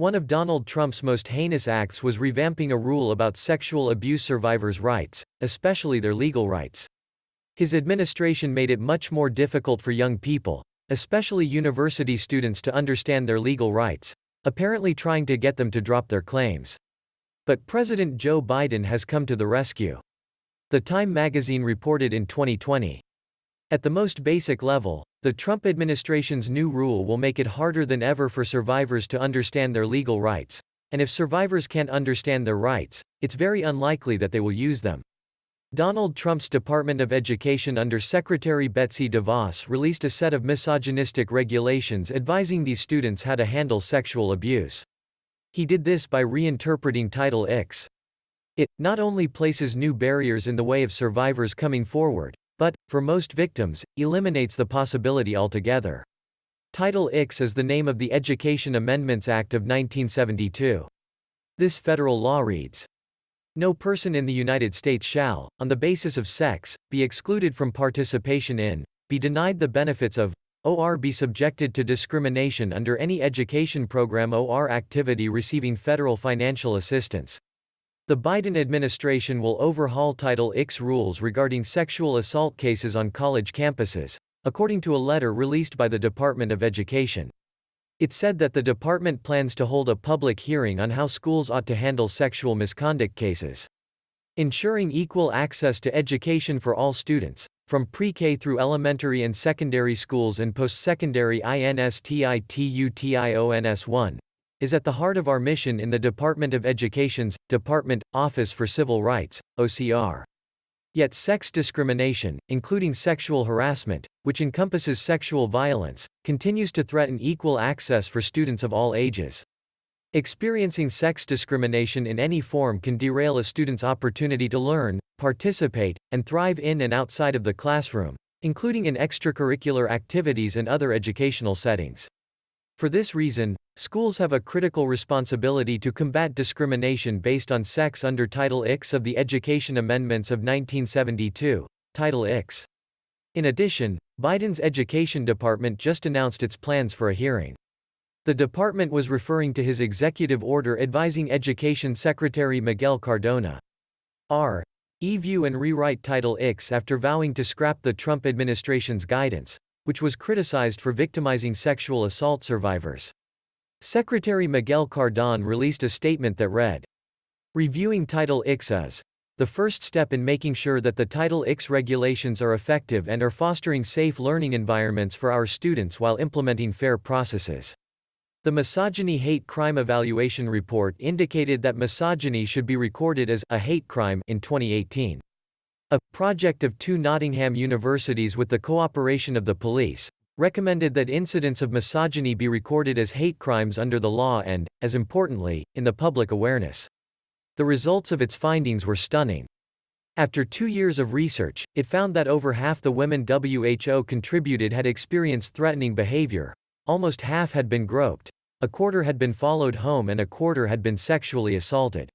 One of Donald Trump's most heinous acts was revamping a rule about sexual abuse survivors' rights, especially their legal rights. His administration made it much more difficult for young people, especially university students, to understand their legal rights, apparently trying to get them to drop their claims. But President Joe Biden has come to the rescue. The Time magazine reported in 2020. At the most basic level, the Trump administration's new rule will make it harder than ever for survivors to understand their legal rights, and if survivors can't understand their rights, it's very unlikely that they will use them. Donald Trump's Department of Education under Secretary Betsy DeVos released a set of misogynistic regulations advising these students how to handle sexual abuse. He did this by reinterpreting Title IX. It not only places new barriers in the way of survivors coming forward, but, for most victims, eliminates the possibility altogether. Title IX is the name of the Education Amendments Act of 1972. This federal law reads, "No person in the United States shall, on the basis of sex, be excluded from participation in, be denied the benefits of, or be subjected to discrimination under any education program or activity receiving federal financial assistance." The Biden administration will overhaul Title IX rules regarding sexual assault cases on college campuses, according to a letter released by the Department of Education. It said that the department plans to hold a public hearing on how schools ought to handle sexual misconduct cases. Ensuring equal access to education for all students, from pre-K through elementary and secondary schools and post-secondary institutions, is at the heart of our mission in the Department of Education's Department, Office for Civil Rights, OCR. Yet sex discrimination, including sexual harassment, which encompasses sexual violence, continues to threaten equal access for students of all ages. Experiencing sex discrimination in any form can derail a student's opportunity to learn, participate, and thrive in and outside of the classroom, including in extracurricular activities and other educational settings. For this reason, schools have a critical responsibility to combat discrimination based on sex under Title IX of the Education Amendments of 1972, Title IX. In addition, Biden's Education Department just announced its plans for a hearing. The department was referring to his executive order advising Education Secretary Miguel Cardona, review and rewrite Title IX after vowing to scrap the Trump administration's guidance, which was criticized for victimizing sexual assault survivors. Secretary Miguel Cardona released a statement that read, "Reviewing Title IX is the first step in making sure that the Title IX regulations are effective and are fostering safe learning environments for our students while implementing fair processes." The Misogyny Hate Crime Evaluation Report indicated that misogyny should be recorded as a hate crime in 2018. A project of two Nottingham universities with the cooperation of the police recommended that incidents of misogyny be recorded as hate crimes under the law and, as importantly, in the public awareness. The results of its findings were stunning. After 2 years of research, it found that over half the women WHO contributed had experienced threatening behavior, almost half had been groped, a quarter had been followed home, and a quarter had been sexually assaulted.